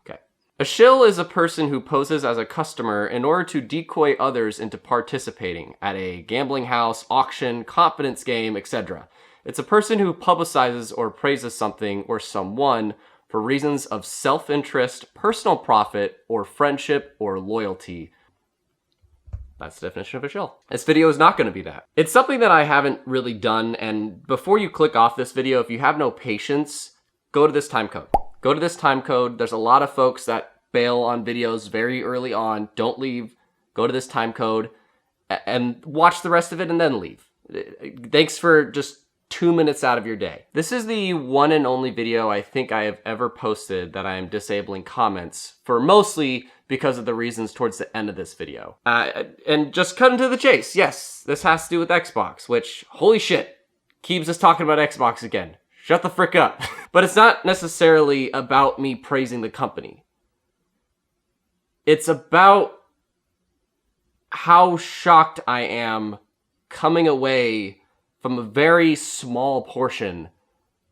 Okay. A shill is a person who poses as a customer in order to decoy others into participating at a gambling house, auction, confidence game, etc. It's a person who publicizes or praises something or someone for reasons of self-interest, personal profit, or friendship or loyalty. That's the definition of a shill. This video is not going to be that. It's something that I haven't really done, and before you click off this video, if you have no patience, go to this time code. Go to this time code. There's a lot of folks that bail on videos very early on. Don't leave. Go to this time code and watch the rest of it and then leave. Thanks for just 2 minutes out of your day. This is the one and only video I think I have ever posted that I am disabling comments for, mostly because of the reasons towards the end of this video. And just cutting to the chase, yes, this has to do with Xbox, which, holy shit, Keebs is talking about Xbox again. Shut the frick up. But it's not necessarily about me praising the company. It's about how shocked I am coming away from a very small portion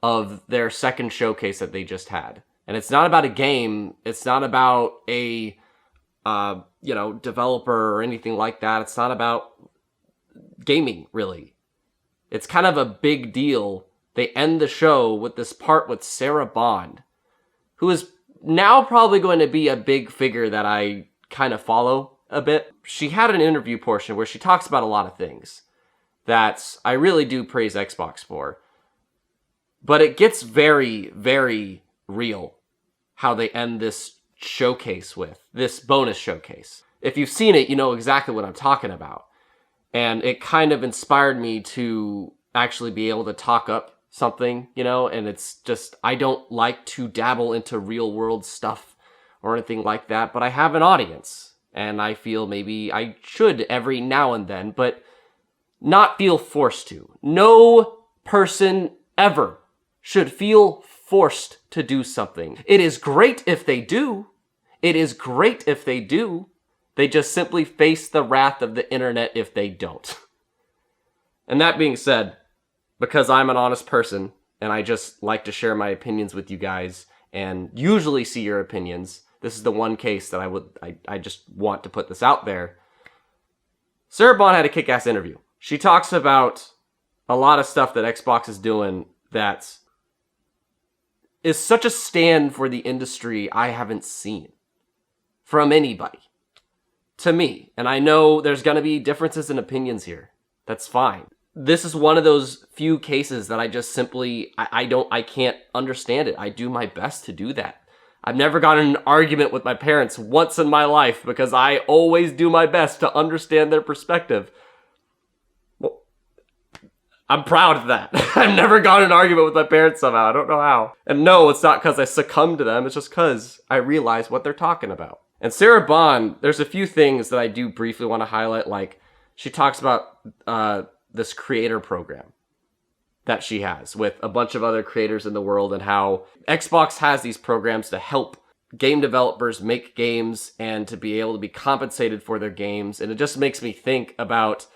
of their second showcase that they just had. And it's not about a game. It's not about a, developer or anything like that. It's not about gaming, really. It's kind of a big deal. They end the show with this part with Sarah Bond, who is now probably going to be a big figure that I kind of follow a bit. She had an interview portion where she talks about a lot of things that I really do praise Xbox for. But it gets very, very real how they end this showcase with, this bonus showcase. If you've seen it, you know exactly what I'm talking about. And it kind of inspired me to actually be able to talk up something, and it's just, I don't like to dabble into real world stuff or anything like that, but I have an audience, and I feel maybe I should every now and then, but not feel forced to. No person ever should feel forced to do something. It is great if they do. It is great if they do. They just simply face the wrath of the internet if they don't. And that being said, because I'm an honest person and I just like to share my opinions with you guys and usually see your opinions, this is the one case that I just want to put this out there. Sarah Bond had a kick-ass interview. She talks about a lot of stuff that Xbox is doing that is such a stand for the industry I haven't seen from anybody. To me. And I know there's going to be differences in opinions here. That's fine. This is one of those few cases that I just simply, I can't understand it. I do my best to do that. I've never gotten in an argument with my parents once in my life because I always do my best to understand their perspective. I'm proud of that. I've never gotten in an argument with my parents somehow. I don't know how. And no, it's not because I succumbed to them. It's just because I realize what they're talking about. And Sarah Bond, there's a few things that I do briefly want to highlight. Like, she talks about this creator program that she has with a bunch of other creators in the world and how Xbox has these programs to help game developers make games and to be able to be compensated for their games. And it just makes me think about,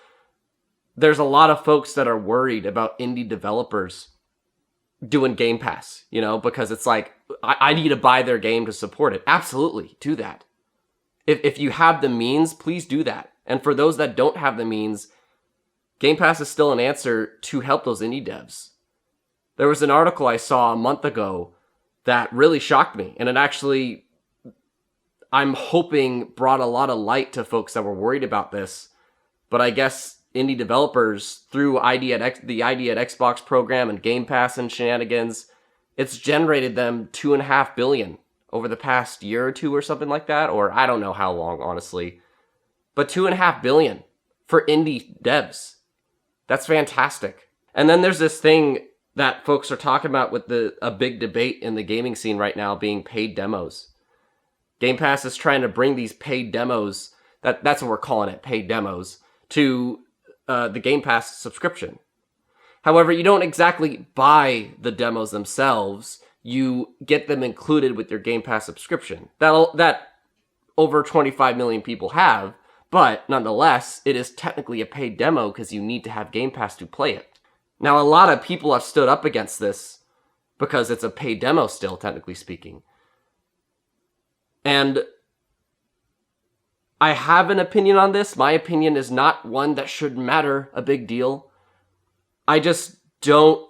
there's a lot of folks that are worried about indie developers doing Game Pass, because it's like, I need to buy their game to support it. Absolutely, do that. If you have the means, please do that. And for those that don't have the means, Game Pass is still an answer to help those indie devs. There was an article I saw a month ago that really shocked me. And it actually, I'm hoping, brought a lot of light to folks that were worried about this. But I guess indie developers, through the ID at Xbox program and Game Pass and shenanigans, it's generated them $2.5 billion over the past year or two or something like that. Or I don't know how long, honestly. But $2.5 billion for indie devs. That's fantastic. And then there's this thing that folks are talking about with a big debate in the gaming scene right now being paid demos. Game Pass is trying to bring these paid demos, that's what we're calling it, paid demos, to the Game Pass subscription. However, you don't exactly buy the demos themselves. You get them included with your Game Pass subscription. That over 25 million people have. But nonetheless, it is technically a paid demo because you need to have Game Pass to play it. Now, a lot of people have stood up against this because it's a paid demo still, technically speaking. And I have an opinion on this. My opinion is not one that should matter a big deal. I just don't,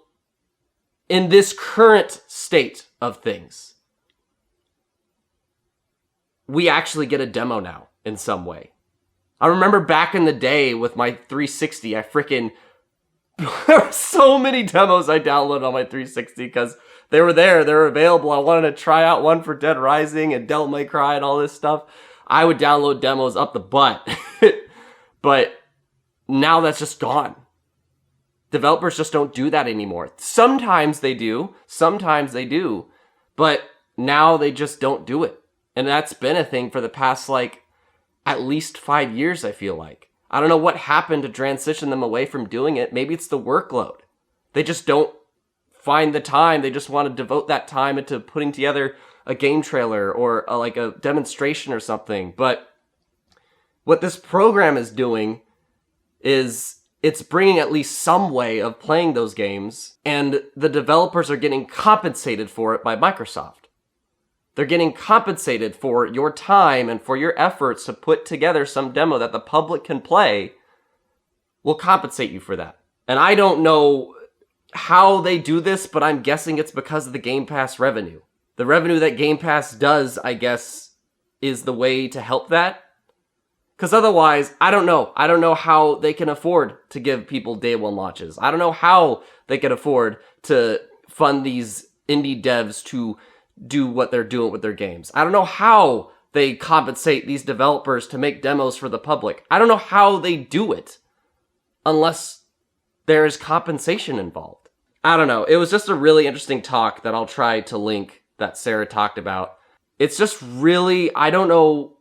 in this current state of things, we actually get a demo now in some way. I remember back in the day with my 360, there were so many demos I downloaded on my 360 because they were there, they were available. I wanted to try out one for Dead Rising and Devil May Cry and all this stuff. I would download demos up the butt. But now that's just gone. Developers just don't do that anymore. Sometimes they do. But now they just don't do it. And that's been a thing for the past, at least 5 years, I feel like. I don't know what happened to transition them away from doing it. Maybe it's the workload. They just don't find the time. They just want to devote that time into putting together a game trailer or a demonstration or something. But what this program is doing is it's bringing at least some way of playing those games, and the developers are getting compensated for it by Microsoft. They're getting compensated for your time and for your efforts to put together some demo that the public can play. Will compensate you for that. And I don't know how they do this, but I'm guessing it's because of the Game Pass revenue. The revenue that Game Pass does, I guess, is the way to help that. Because otherwise, I don't know. I don't know how they can afford to give people day one launches. I don't know how they can afford to fund these indie devs to do what they're doing with their games. I don't know how they compensate these developers to make demos for the public. I don't know how they do it unless there is compensation involved. I don't know. It was just a really interesting talk that I'll try to link that Sarah talked about. It's just really, I don't know.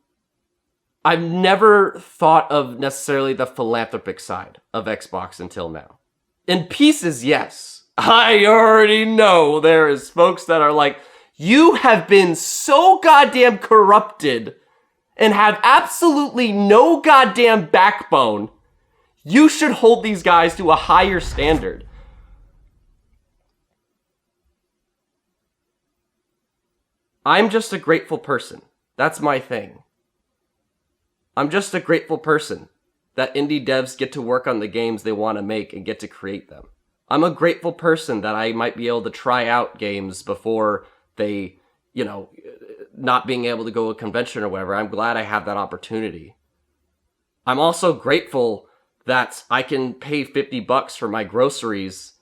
I've never thought of necessarily the philanthropic side of Xbox until now. In pieces, yes. I already know there is folks that are like, you have been so goddamn corrupted and have absolutely no goddamn backbone. You should hold these guys to a higher standard. I'm just a grateful person. That's my thing. I'm just a grateful person that indie devs get to work on the games they want to make and get to create them. I'm a grateful person that I might be able to try out games before they, not being able to go to a convention or whatever. I'm glad I have that opportunity. I'm also grateful that I can pay $50 for my groceries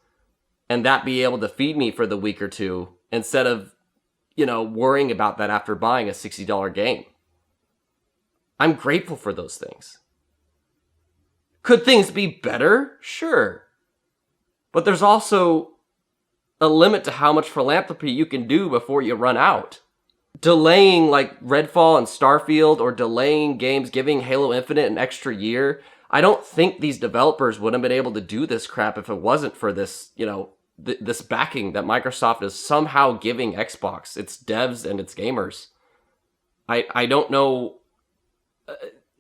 and that be able to feed me for the week or two instead of, worrying about that after buying a $60 game. I'm grateful for those things. Could things be better? Sure. But there's also a limit to how much philanthropy you can do before you run out. Delaying Redfall and Starfield, or delaying games, giving Halo Infinite an extra year. I don't think these developers would have been able to do this crap if it wasn't for this, this backing that Microsoft is somehow giving Xbox, its devs and its gamers. I don't know.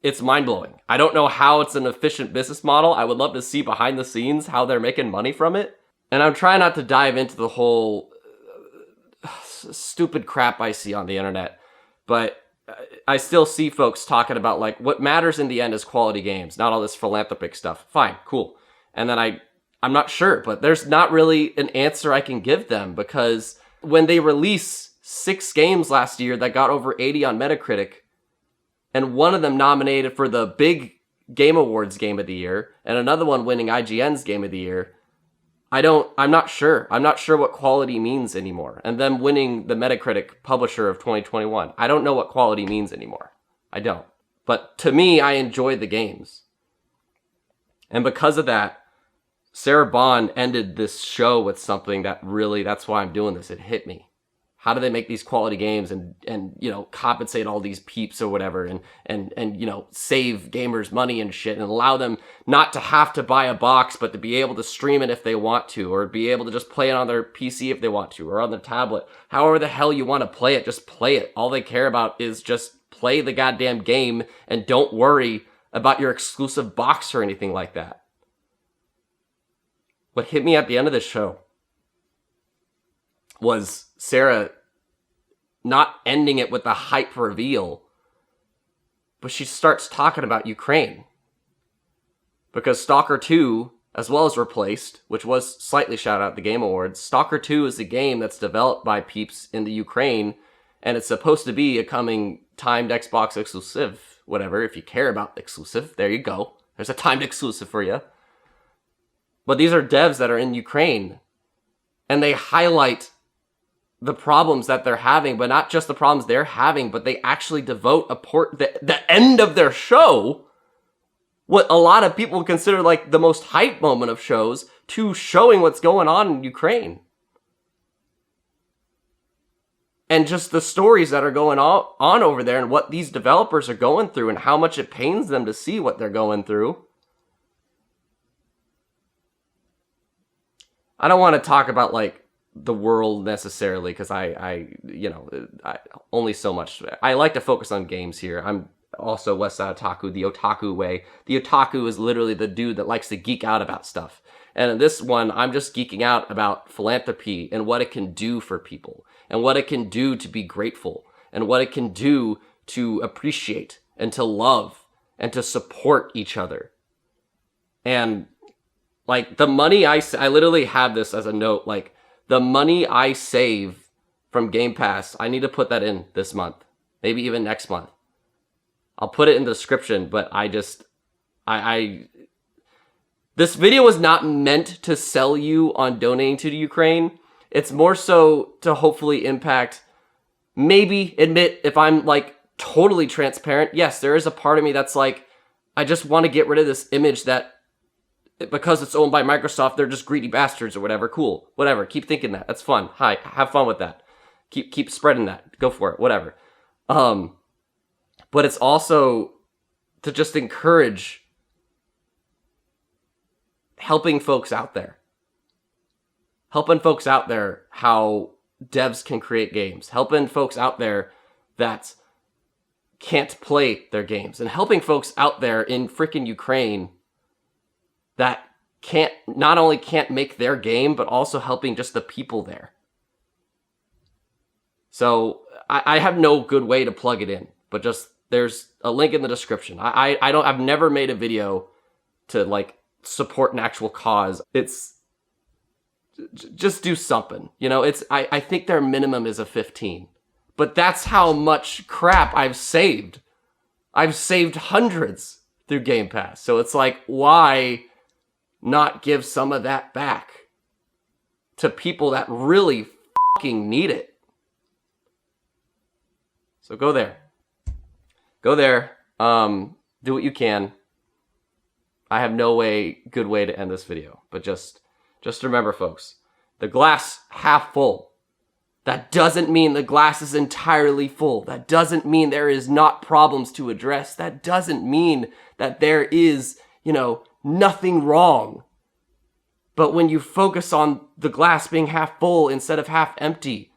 It's mind-blowing. I don't know how it's an efficient business model. I would love to see behind the scenes how they're making money from it. And I'm trying not to dive into the whole stupid crap I see on the internet. But I still see folks talking about, what matters in the end is quality games, not all this philanthropic stuff. Fine, cool. And then I'm not sure, but there's not really an answer I can give them, because when they release 6 games last year that got over 80 on Metacritic, and one of them nominated for the big Game Awards Game of the Year, and another one winning IGN's Game of the Year, I'm not sure. I'm not sure what quality means anymore. And them winning the Metacritic Publisher of 2021. I don't know what quality means anymore. I don't. But to me, I enjoy the games. And because of that, Sarah Bond ended this show with something that really, that's why I'm doing this. It hit me. How do they make these quality games and compensate all these peeps or whatever and save gamers money and shit, and allow them not to have to buy a box, but to be able to stream it if they want to, or be able to just play it on their PC if they want to, or on their tablet. However the hell you want to play it, just play it. All they care about is just play the goddamn game and don't worry about your exclusive box or anything like that. What hit me at the end of this show was Sarah not ending it with a hype reveal, but she starts talking about Ukraine. Because Stalker 2, as well as Replaced, which was slightly shouted out at the Game Awards, Stalker 2 is a game that's developed by peeps in the Ukraine, and it's supposed to be a coming timed Xbox exclusive, whatever. If you care about exclusive, there you go. There's a timed exclusive for you. But these are devs that are in Ukraine, and they highlight the problems that they're having, but not just the problems they're having, but they actually devote the end of their show, what a lot of people consider like the most hype moment of shows, to showing what's going on in Ukraine. And just the stories that are going on over there and what these developers are going through and how much it pains them to see what they're going through. I don't want to talk about like the world necessarily, because I only so much. I like to focus on games here. I'm also Westside Otaku, the otaku way. The otaku is literally the dude that likes to geek out about stuff. And in this one, I'm just geeking out about philanthropy and what it can do for people, and what it can do to be grateful, and what it can do to appreciate and to love and to support each other. And like the money I literally have this as a note, like the money I save from Game Pass, I need to put that in this month, maybe even next month. I'll put it in the description, but this video was not meant to sell you on donating to the Ukraine. It's more so to hopefully impact, maybe admit, if I'm like totally transparent, yes, there is a part of me that's like, I just want to get rid of this image that because it's owned by Microsoft, they're just greedy bastards or whatever. Cool, whatever. Keep thinking that. That's fun. Hi, have fun with that. Keep spreading that. Go for it. Whatever. But it's also to just encourage helping folks out there. Helping folks out there how devs can create games. Helping folks out there that can't play their games. And helping folks out there in freaking Ukraine that not only can't make their game, but also helping just the people there. So I have no good way to plug it in, but just there's a link in the description. I've never made a video to like support an actual cause. It's just do something, you know. I think their minimum is a 15, but that's how much crap I've saved. I've saved hundreds through Game Pass. So it's like, why not give some of that back to people that really fucking need it? So go there. Go there. Do what you can. I have no good way to end this video, but just remember, folks, the glass half full. That doesn't mean the glass is entirely full. That doesn't mean there is not problems to address. That doesn't mean that there is, nothing wrong. But when you focus on the glass being half full instead of half empty,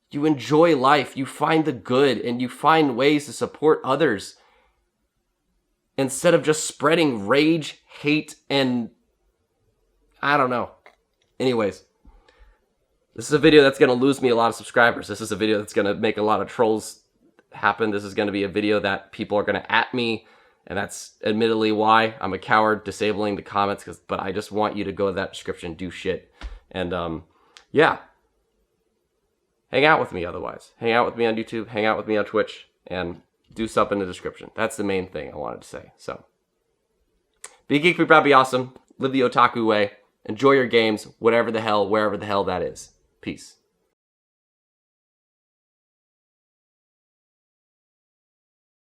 you enjoy life, you find the good, and you find ways to support others instead of just spreading rage, hate, and I don't know. Anyways, this is a video that's going to lose me a lot of subscribers. This is a video that's going to make a lot of trolls happen. This is going to be a video that people are going to at me, and that's admittedly why I'm a coward disabling the comments, but I just want you to go to that description, do shit. And yeah. Hang out with me otherwise. Hang out with me on YouTube, hang out with me on Twitch, and do something in the description. That's the main thing I wanted to say. So, be geek, be proud, be awesome. Live the otaku way. Enjoy your games, whatever the hell, wherever the hell that is. Peace.